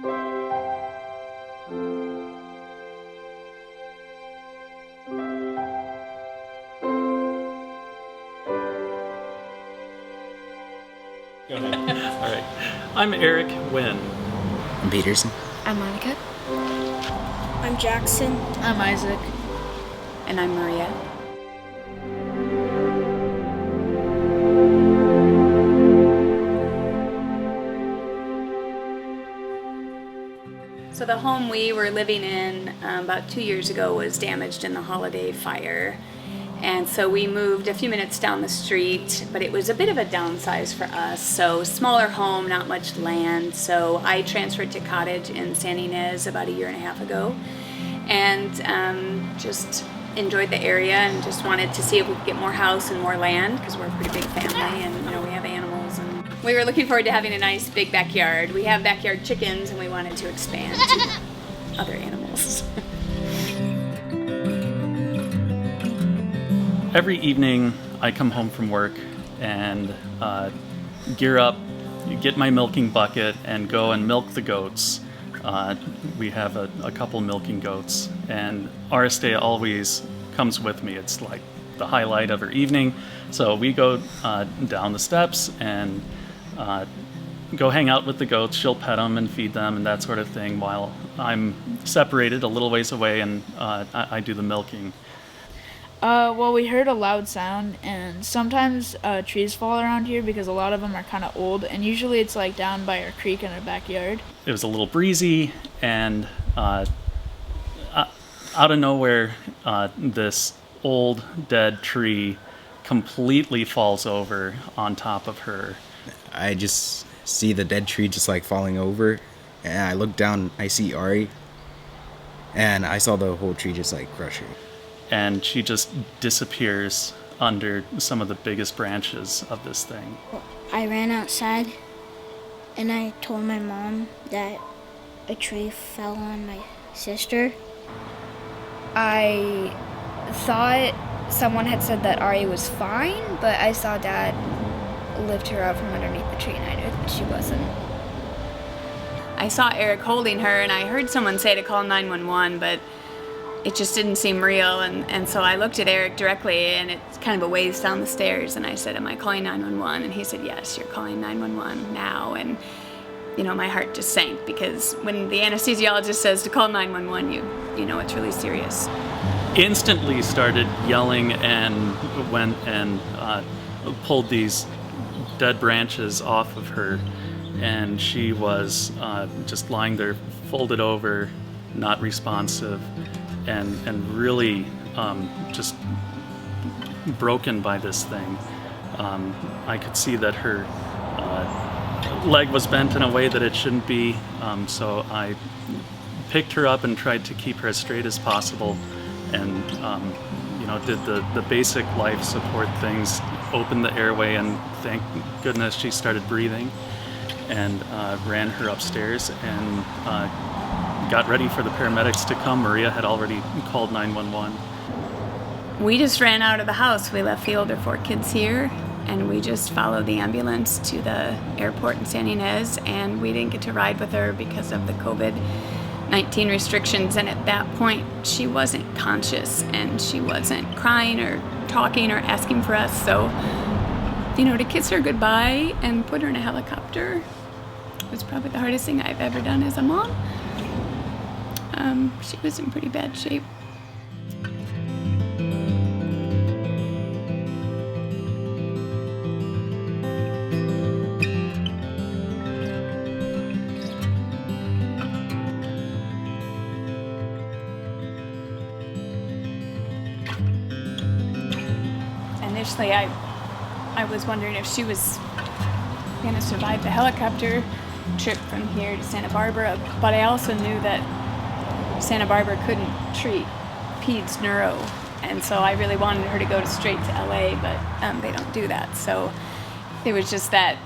Go ahead. All right. I'm Erik Winn. I'm Peterson. I'm Monica. I'm Jackson. I'm Isaac. And I'm Maria. So the home we were living in about 2 years ago was damaged in the holiday fire. And so we moved a few minutes down the street, but it was a bit of a downsize for us. So smaller home, not much land. So I transferred to cottage in San Ynez about 1.5 years ago, and just enjoyed the area and just wanted to see if we could get more house and more land, because we're a pretty big family and we have animals, and we were looking forward to having a nice big backyard. We have backyard chickens and we wanted to expand to other animals. Every evening I come home from work and gear up, get my milking bucket and go and milk the goats. We have a couple milking goats, and Aristea always comes with me. It's like the highlight of her evening. So we go down the steps and go hang out with the goats. She'll pet them and feed them and that sort of thing, while I'm separated a little ways away and I do the milking. Well, we heard a loud sound, and sometimes trees fall around here because a lot of them are kind of old, and usually it's like down by our creek in our backyard. It was a little breezy, and out of nowhere, this old dead tree completely falls over on top of her. I just see the dead tree just like falling over, and I look down, I see Ari, and I saw the whole tree just like crush her. And she just disappears under some of the biggest branches of this thing. I ran outside and I told my mom that a tree fell on my sister. I thought someone had said that Ari was fine, but I saw Dad lift her up from underneath the tree, and I knew that she wasn't. I saw Erik holding her, and I heard someone say to call 911, but it just didn't seem real, and so I looked at Erik directly, and it's kind of a ways down the stairs, and I said, "Am I calling 911?" And he said, "Yes, you're calling 911 now." And my heart just sank, because when the anesthesiologist says to call 911, you know it's really serious. Instantly started yelling and went and pulled these dead branches off of her, and she was just lying there folded over, not responsive, and really just broken by this thing. I could see that her leg was bent in a way that it shouldn't be, so I picked her up and tried to keep her as straight as possible, and did the basic life support things, opened the airway, and thank goodness she started breathing, and ran her upstairs and got ready for the paramedics to come. Maria had already called 911. We just ran out of the house. We left the older 4 kids here, and we just followed the ambulance to the airport in San Ynez, and we didn't get to ride with her because of the COVID-19 restrictions, and at that point she wasn't conscious, and she wasn't crying or talking or asking for us, so to kiss her goodbye and put her in a helicopter was probably the hardest thing I've ever done as a mom. She was in pretty bad shape. Initially, I was wondering if she was going to survive the helicopter trip from here to Santa Barbara, but I also knew that Santa Barbara couldn't treat peds neuro, and so I really wanted her to go straight to LA, but they don't do that. So it was just that,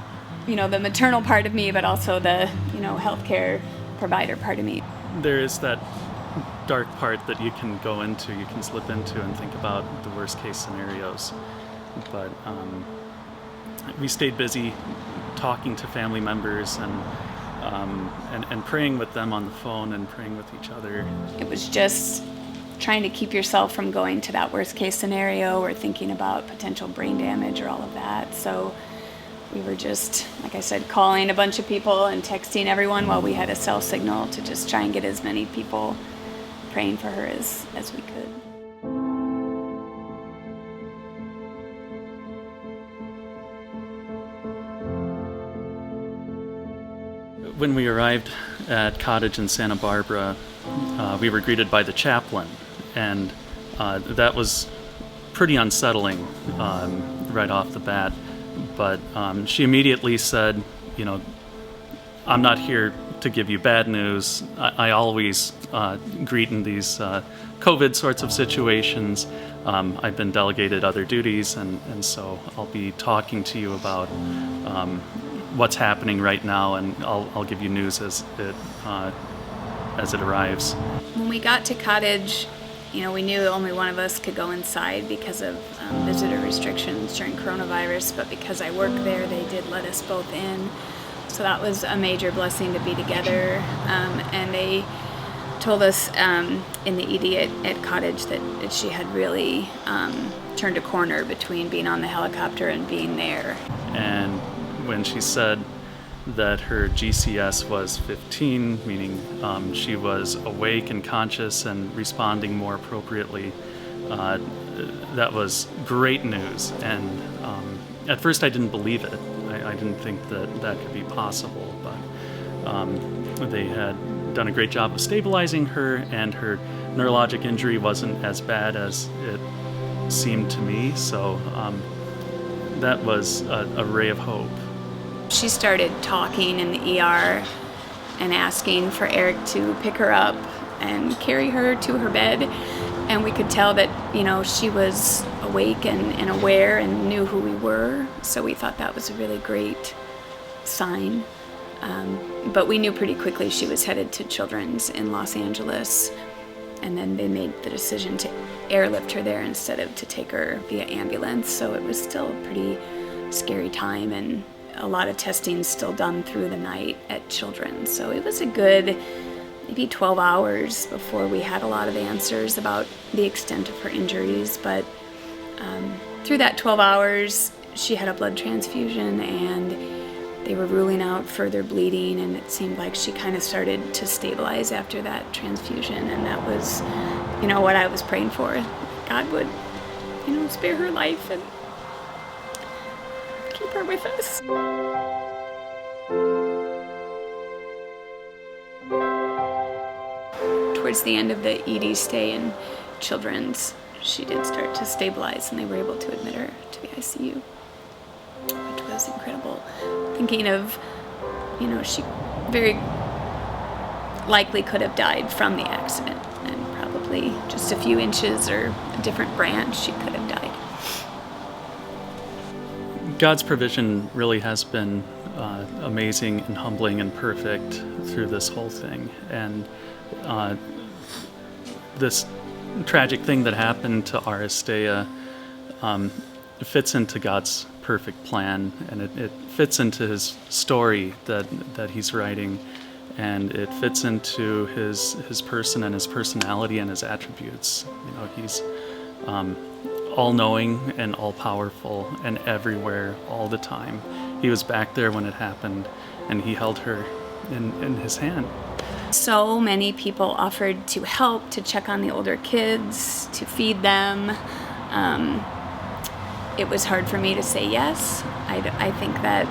the maternal part of me, but also the, healthcare provider part of me. There is that dark part that you can go into, you can slip into and think about the worst case scenarios. But we stayed busy talking to family members and and praying with them on the phone and praying with each other. It was just trying to keep yourself from going to that worst case scenario or thinking about potential brain damage or all of that. So we were just, like I said, calling a bunch of people and texting everyone while we had a cell signal to just try and get as many people praying for her as we could. When we arrived at Cottage in Santa Barbara, we were greeted by the chaplain, and that was pretty unsettling right off the bat. But she immediately said, you know, I'm not here to give you bad news. I always greet in these COVID sorts of situations. I've been delegated other duties, and so I'll be talking to you about what's happening right now, and I'll give you news as it arrives. When we got to Cottage, you know, we knew only one of us could go inside because of visitor restrictions during coronavirus, but because I work there, they did let us both in. So that was a major blessing to be together. And they told us in the ED at Cottage that she had really turned a corner between being on the helicopter and being there. And when she said that her GCS was 15, meaning she was awake and conscious and responding more appropriately, that was great news. And at first I didn't believe it. I didn't think that could be possible, but they had done a great job of stabilizing her, and her neurologic injury wasn't as bad as it seemed to me, so that was a ray of hope. She started talking in the ER and asking for Eric to pick her up and carry her to her bed. And we could tell that, you know, she was awake and aware and knew who we were. So we thought that was a really great sign. But we knew pretty quickly she was headed to Children's in Los Angeles. And then they made the decision to airlift her there instead of to take her via ambulance. So it was still a pretty scary time, and a lot of testing still done through the night at Children's. So it was a good maybe 12 hours before we had a lot of answers about the extent of her injuries. But through that 12 hours, she had a blood transfusion, and they were ruling out further bleeding, and it seemed like she kind of started to stabilize after that transfusion. And that was, you know, what I was praying for. God would, you know, spare her life and keep her with us. Towards the end of the ED stay in Children's, she did start to stabilize, and they were able to admit her to the ICU, which was incredible. Thinking of, you know, she very likely could have died from the accident, and probably just a few inches or a different branch, she could have died. God's provision really has been amazing and humbling and perfect through this whole thing. And this tragic thing that happened to Aristea fits into God's perfect plan, and it fits into his story that he's writing, and it fits into his person and his personality and his attributes. You know, he's all-knowing and all-powerful and everywhere all the time. He was back there when it happened, and he held her in his hand. So many people offered to help, to check on the older kids, to feed them. It was hard for me to say yes. I think that,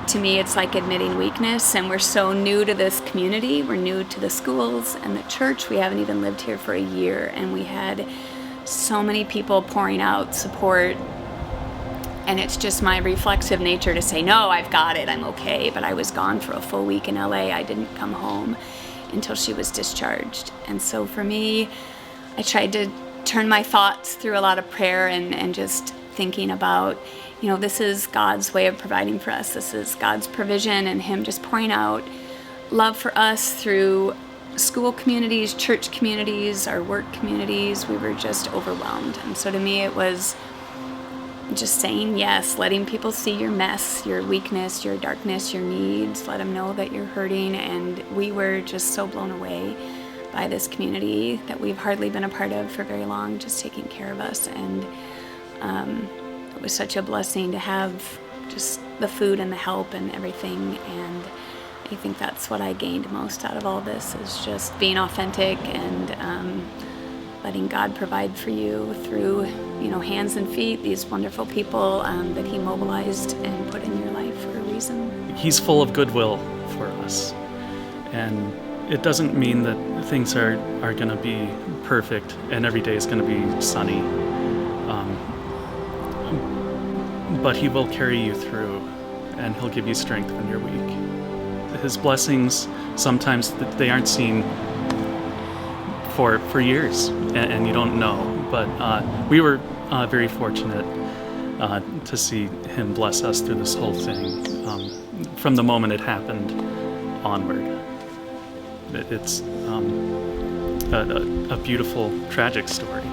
to me, it's like admitting weakness, and we're so new to this community. We're new to the schools and the church. We haven't even lived here for a year, and we had so many people pouring out support, and it's just my reflexive nature to say, no, I've got it, I'm okay. But I was gone for a full week in LA. I didn't come home until she was discharged. And so for me, I tried to turn my thoughts through a lot of prayer and just thinking about, you know, this is God's way of providing for us. This is God's provision, and him just pouring out love for us through school communities, church communities, our work communities. We were just overwhelmed. And so to me, it was just saying yes, letting people see your mess, your weakness, your darkness, your needs, let them know that you're hurting. And we were just so blown away by this community that we've hardly been a part of for very long, just taking care of us. And it was such a blessing to have just the food and the help and everything. And I think that's what I gained most out of all this, is just being authentic and letting God provide for you through, hands and feet, these wonderful people that He mobilized and put in your life for a reason. He's full of goodwill for us. And it doesn't mean that things are going to be perfect and every day is going to be sunny. But He will carry you through, and He'll give you strength when you're weak. His blessings, sometimes they aren't seen for years, and you don't know. But we were very fortunate to see Him bless us through this whole thing, from the moment it happened onward. It's a beautiful, tragic story.